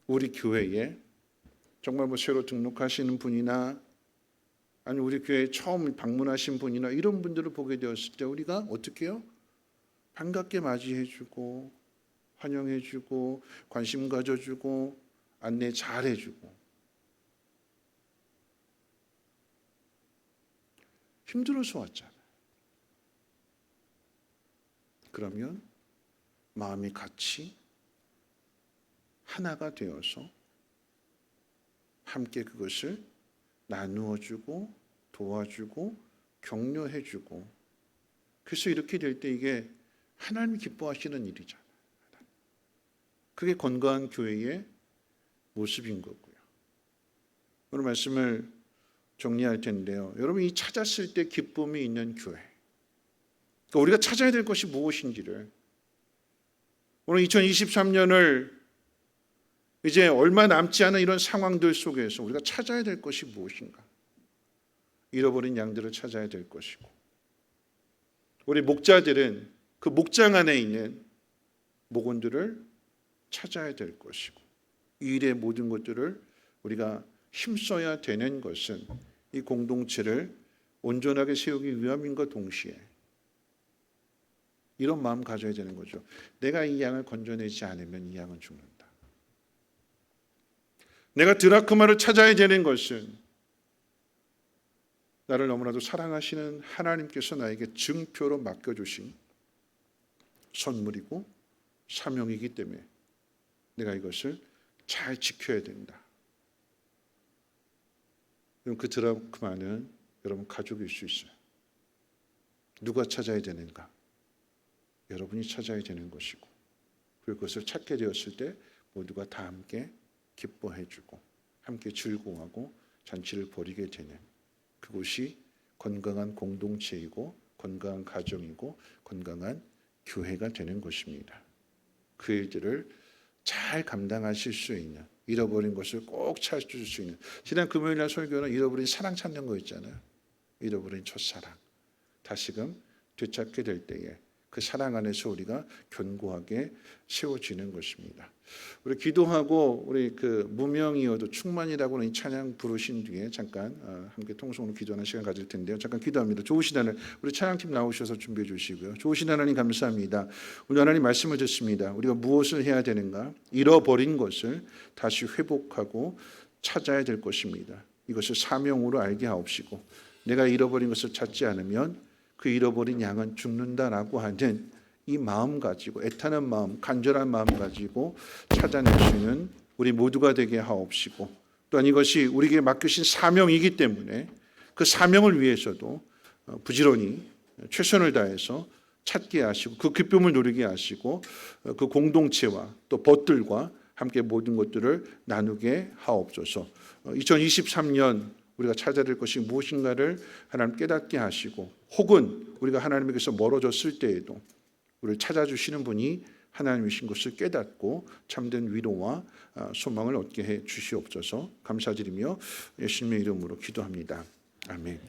우리 교회에 정말 뭐 새로 등록하시는 분이나 아니면 우리 교회에 처음 방문하신 분이나 이런 분들을 보게 되었을 때 우리가 어떻게 해요? 반갑게 맞이해주고 환영해주고 관심 가져주고 안내 잘해주고. 힘들어서 왔잖아요. 그러면 마음이 같이 하나가 되어서 함께 그것을 나누어주고 도와주고 격려해주고, 그래서 이렇게 될 때 이게 하나님이 기뻐하시는 일이잖아요. 그게 건강한 교회의 모습인 거고요. 오늘 말씀을 정리할 텐데요. 여러분, 이 찾았을 때 기쁨이 있는 교회, 그러니까 우리가 찾아야 될 것이 무엇인지를, 오늘 2023년을 이제 얼마 남지 않은 이런 상황들 속에서 우리가 찾아야 될 것이 무엇인가? 잃어버린 양들을 찾아야 될 것이고, 우리 목자들은 그 목장 안에 있는 목원들을 찾아야 될 것이고, 이 일의 모든 것들을 우리가 힘써야 되는 것은 이 공동체를 온전하게 세우기 위함인과 동시에 이런 마음 가져야 되는 거죠. 내가 이 양을 건져내지 않으면 이 양은 죽는다. 내가 드라크마를 찾아야 되는 것은 나를 너무나도 사랑하시는 하나님께서 나에게 증표로 맡겨주신 선물이고 사명이기 때문에 내가 이것을 잘 지켜야 된다. 그럼 그 드라크마는 여러분 가족일 수 있어요. 누가 찾아야 되는가? 여러분이 찾아야 되는 것이고, 그리고 그것을 찾게 되었을 때 모두가 다 함께 기뻐해주고 함께 즐거워하고 잔치를 벌이게 되는 그곳이 건강한 공동체이고 건강한 가정이고 건강한 교회가 되는 것입니다. 그 일들을 잘 감당하실 수 있는, 잃어버린 것을 꼭 찾을 수 있는, 지난 금요일 날 설교는 잃어버린 사랑 찾는 거 있잖아요. 잃어버린 첫사랑 다시금 되찾게 될 때에 그 사랑 안에서 우리가 견고하게 세워지는 것입니다. 우리 기도하고 우리 그 무명이어도 충만이라고는 이 찬양 부르신 뒤에 잠깐 함께 통성으로 기도하는 시간 가질 텐데요. 잠깐 기도합니다. 좋으신 하나님, 우리 찬양팀 나오셔서 준비해 주시고요. 좋으신 하나님 감사합니다. 우리 하나님 말씀을 듣습니다. 우리가 무엇을 해야 되는가? 잃어버린 것을 다시 회복하고 찾아야 될 것입니다. 이것을 사명으로 알게 하옵시고, 내가 잃어버린 것을 찾지 않으면 그 잃어버린 양은 죽는다라고 하는 이 마음 가지고, 애타는 마음, 간절한 마음 가지고 찾아낼 수 있는 우리 모두가 되게 하옵시고, 또한 이것이 우리에게 맡기신 사명이기 때문에 그 사명을 위해서도 부지런히 최선을 다해서 찾게 하시고 그 기쁨을 누리게 하시고 그 공동체와 또 벗들과 함께 모든 것들을 나누게 하옵소서. 2023년 우리가 찾아야 될 것이 무엇인가를 하나님 깨닫게 하시고, 혹은 우리가 하나님에게서 멀어졌을 때에도 우리를 찾아주시는 분이 하나님이신 것을 깨닫고 참된 위로와 소망을 얻게 해 주시옵소서. 감사드리며 예수님의 이름으로 기도합니다. 아멘.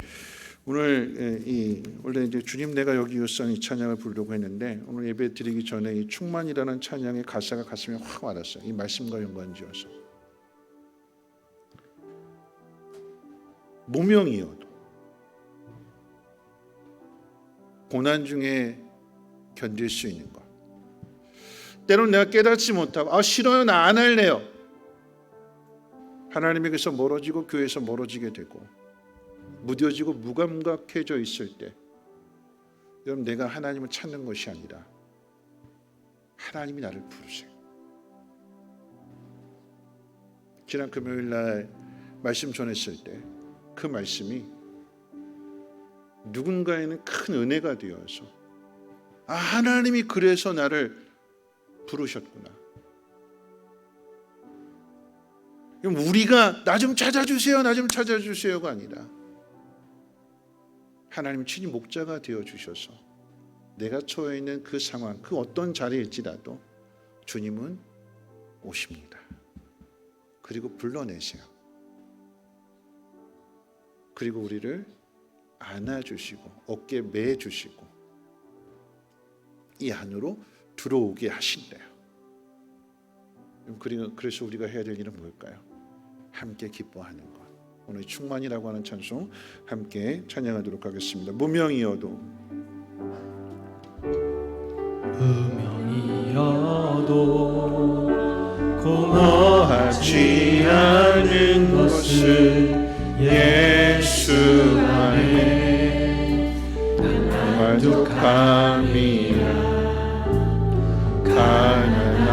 오늘 원래 이제 주님 내가 여기 있어 이 찬양을 부르려고 했는데, 오늘 예배 드리기 전에 이 충만이라는 찬양의 가사가 가슴에 확 와닿았어요. 이 말씀과 연관지어서 무명이어도 고난 중에 견딜 수 있는 것. 때로는 내가 깨닫지 못하고 싫어요, 나 안 할래요. 하나님에게서 멀어지고 교회에서 멀어지게 되고 무뎌지고 무감각해져 있을 때, 여러분, 내가 하나님을 찾는 것이 아니라 하나님이 나를 부르세요. 지난 금요일 날 말씀 전했을 때 그 말씀이 누군가에는 큰 은혜가 되어서 하나님이 그래서 나를 부르셨구나. 우리가 나 좀 찾아주세요, 나 좀 찾아주세요가 아니라 하나님 친히 목자가 되어주셔서 내가 처해 있는 그 상황, 그 어떤 자리일지라도 주님은 오십니다. 그리고 불러내세요. 그리고 우리를 안아주시고 어깨 매주시고 이 안으로 들어오게 하신대요. 그래서 우리가 해야 될 일은 뭘까요? 함께 기뻐하는 것. 오늘 충만이라고 하는 찬송 함께 찬양하도록 하겠습니다. 무명이어도 공허하지 않은 것을 예수 안에 만족함이라. 가난하여도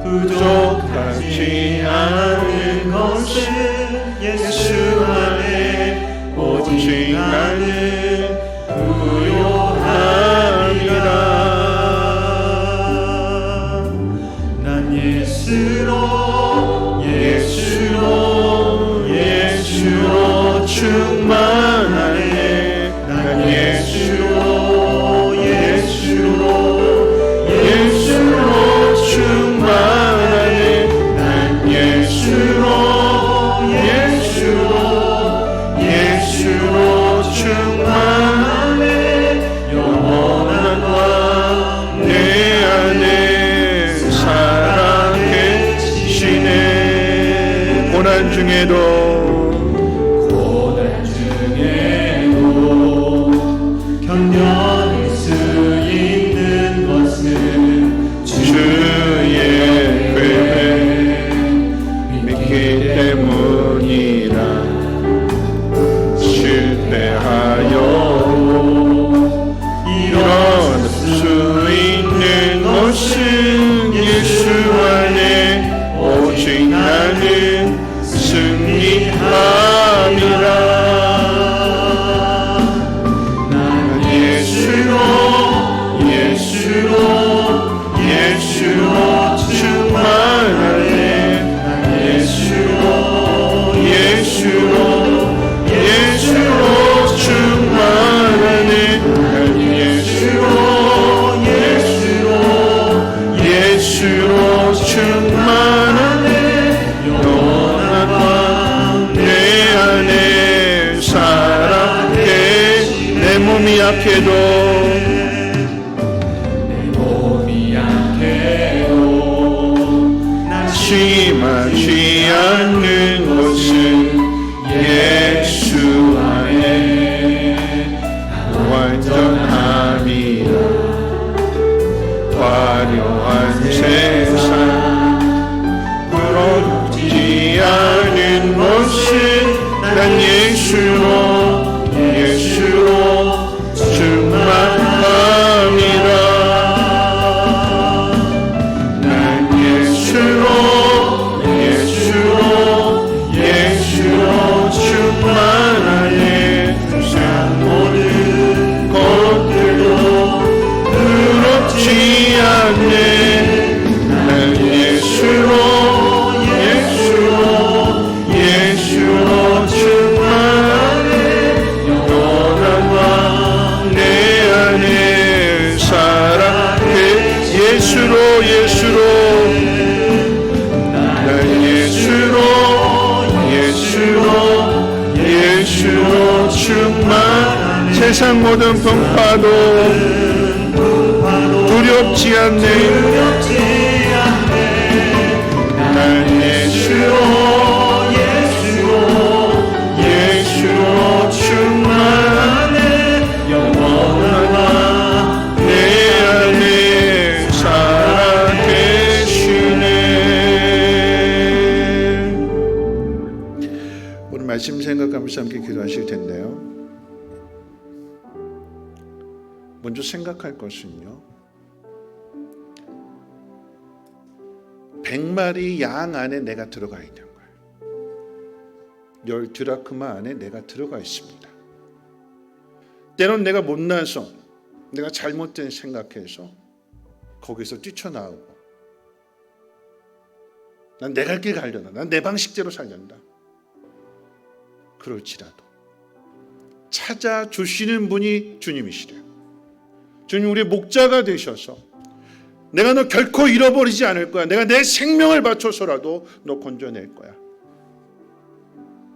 부족하지 않은 것을 예수 안에 오직 나는 부요함이라. 난 예수로 충만하네. 난 예수로 충만하네. 난 예수로 충만하네. 영원한 왕 내 안에 살아계시네. 고난 중에도 견뎌낼 수 있는 것은 주의 은혜 믿기 때문이라. 실패하여도 일어날 수 있는 것은 예수 안에 오직 나는 승리함이라. 예수로 충만하네. 예수로 충만하네. 예수로 충만하네. 영원한 왕 내 안에 살아계. 내 몸이 약해도 심하지 않는 것은 예수 안에 완전함이라. 화려한 세상 부럽지 않은 것은 난 예수로 충만함이라. 충만하네. 모든 것들도 부럽지 않네. 세상 모든 분파도 두렵지 않네. 난 예수로 충만하네. 영원한 내 안에 살아계시네. 오늘 말씀 생각하면서 함께 기도하실 텐데요, 먼저 생각할 것은요, 100마리 양 안에 내가 들어가 있는 거예요. 10 드라크마 안에 내가 들어가 있습니다. 때론 내가 못나서, 내가 잘못된 생각해서 거기서 뛰쳐나오고, 난 내 갈 길 가려나, 난 내 방식대로 살련다. 그럴지라도 찾아주시는 분이 주님이시래요. 주님 우리의 목자가 되셔서 내가 너 결코 잃어버리지 않을 거야. 내가 내 생명을 바쳐서라도 너 건져낼 거야.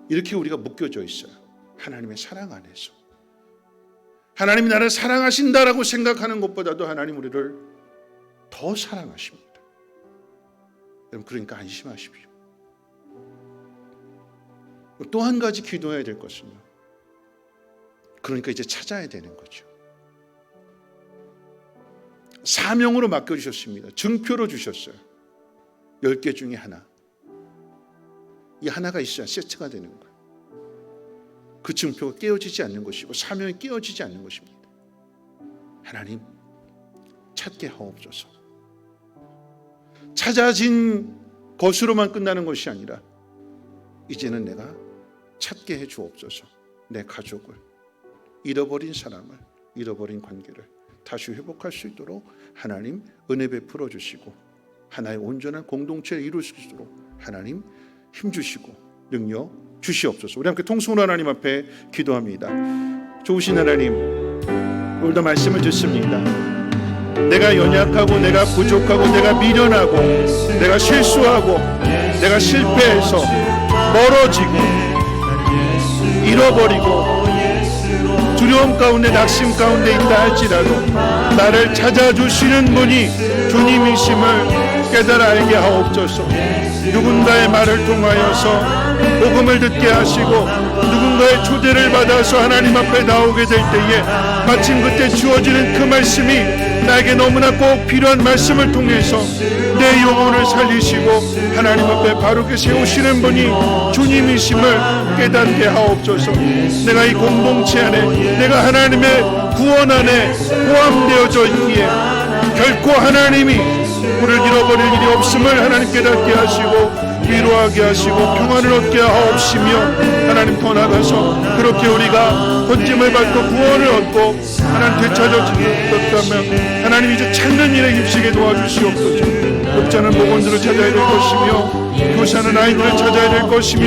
이렇게 우리가 묶여져 있어요. 하나님의 사랑 안에서. 하나님이 나를 사랑하신다라고 생각하는 것보다도 하나님 우리를 더 사랑하십니다. 여러분, 그러니까 안심하십시오. 또 한 가지 기도해야 될 것은요, 그러니까 이제 찾아야 되는 거죠. 사명으로 맡겨주셨습니다. 증표로 주셨어요. 10개 중에 하나. 이 하나가 있어야 세트가 되는 거예요. 그 증표가 깨어지지 않는 것이고 사명이 깨어지지 않는 것입니다. 하나님, 찾게 하옵소서. 찾아진 것으로만 끝나는 것이 아니라 이제는 내가 찾게 해 주옵소서. 내 가족을, 잃어버린 사람을, 잃어버린 관계를 다시 회복할 수 있도록 하나님 은혜 베풀어 주시고, 하나의 온전한 공동체를 이룰 수 있도록 하나님 힘 주시고 능력 주시옵소서. 우리 함께 통성으로 하나님 앞에 기도합니다. 좋으신 하나님, 오늘도 말씀을 듣습니다. 내가 연약하고, 내가 부족하고, 내가 미련하고, 내가 실수하고, 내가 실패해서 멀어지고 잃어버리고 두려움 가운데, 낙심 가운데 있다 할지라도 나를 찾아주시는 분이 주님이심을 깨달아 알게 하옵소서. 누군가의 말을 통하여서 복음을 듣게 하시고, 누군가의 초대를 받아서 하나님 앞에 나오게 될 때에 마침 그때 주어지는 그 말씀이 나에게 너무나 꼭 필요한 말씀을 통해서 내 영혼을 살리시고 하나님 앞에 바르게 세우시는 분이 주님이심을 깨닫게 하옵소서. 내가 이 공동체 안에, 내가 하나님의 구원 안에 포함되어져 있기에 결코 하나님이 우리를 잃어버릴 일이 없음을 하나님 깨닫게 하시고 위로하게 하시고 평안을 얻게 하옵시며, 하나님 더 나아가서 그렇게 우리가 건짐을 받고 구원을 얻고 하나님 되찾아졌다면 하나님 이제 찾는 일에 힘쓰게 도와주시옵소서. 목자는 목원들을 찾아야 될 것이며, 교사는 아이들을 찾아야 될 것이며,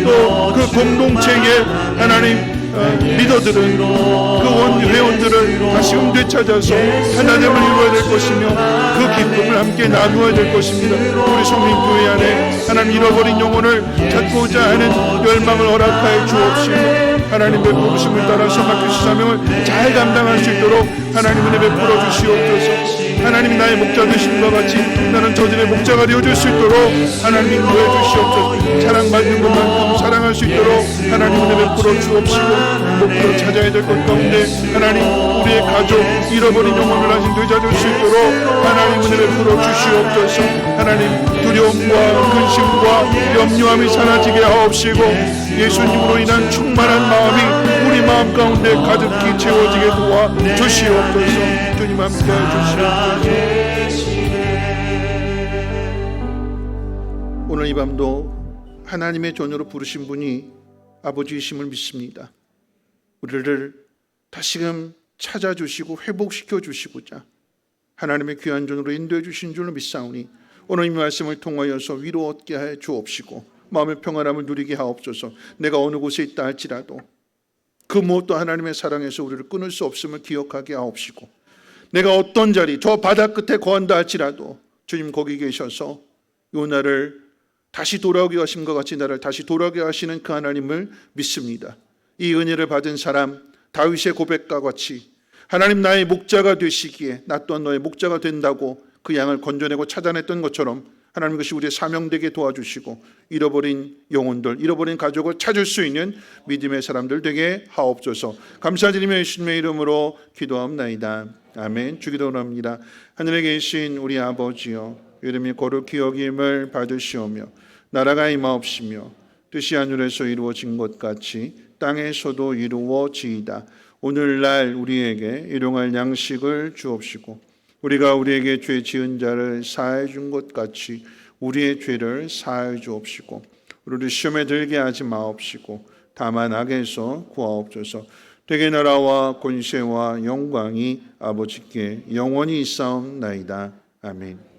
또 그 공동체에 하나님 리더들은 그 회원들을 다시금 되찾아서 하나됨을 이루어야 될 것이며, 그 기쁨을 함께 나누어야 될 것입니다. 우리 성민교회 안에 하나님 잃어버린 영혼을 찾고자 하는 열망을 허락하여 주옵시고, 하나님의 부르심을 따라서 맡기신 사명을 잘 감당할 수 있도록 하나님 은혜 베풀어 주시옵소서. 하나님이 나의 목자 되신 것 같이 나는 저들의 목자가 되어줄 수 있도록 하나님 인도해 주시옵소서. 사랑받는 것만큼 사랑할 수 있도록 하나님 은혜 베풀어 주옵시고, 목표를 찾아야 될 것 가운데 하나님 우리의 가족, 잃어버린 영혼을 다시 되찾을 수 있도록 하나님 은혜 베풀어 주시옵소서. 하나님 두려움과 근심과 염려함이 사라지게 하옵시고, 예수님으로 인한 충만한 마음이 우리 마음 가운데 가득히 채워지게 도와 주시옵소서. 주님 함께 주시옵소서. 오늘 이 밤도 하나님의 자녀로 부르신 분이 아버지이심을 믿습니다. 우리를 다시금 찾아주시고 회복시켜 주시고자 하나님의 귀한 존으로 인도해 주신 줄로 믿사오니, 오늘 이 말씀을 통하여서 위로 얻게 해 주옵시고 마음의 평안함을 누리게 하옵소서. 내가 어느 곳에 있다 할지라도 그 무엇도 하나님의 사랑에서 우리를 끊을 수 없음을 기억하게 하옵시고, 내가 어떤 자리, 저 바다 끝에 거한다 할지라도 주님 거기 계셔서 요 나를 다시 돌아오게 하신 것 같이 나를 다시 돌아오게 하시는 그 하나님을 믿습니다. 이 은혜를 받은 사람, 다윗의 고백과 같이 하나님 나의 목자가 되시기에 나 또한 너의 목자가 된다고 그 양을 건져내고 찾아냈던 것처럼 하나님 것이 우리의 사명되게 도와주시고 잃어버린 영혼들, 잃어버린 가족을 찾을 수 있는 믿음의 사람들 되게 하옵소서. 감사드리며 예수님의 이름으로 기도합나이다. 아멘. 주기도합니다. 하늘에 계신 우리 아버지여, 이름이 거룩히 여김을 받으시오며 나라가 임하옵시며 뜻이 하늘에서 이루어진 것 같이 땅에서도 이루어지이다. 오늘날 우리에게 일용할 양식을 주옵시고 우리가 우리에게 죄 지은 자를 사하여 준 것 같이 우리의 죄를 사하여 주옵시고 우리를 시험에 들게 하지 마옵시고 다만 악에서 구하옵소서. 되게 나라와 권세와 영광이 아버지께 영원히 있사옵나이다. 아멘.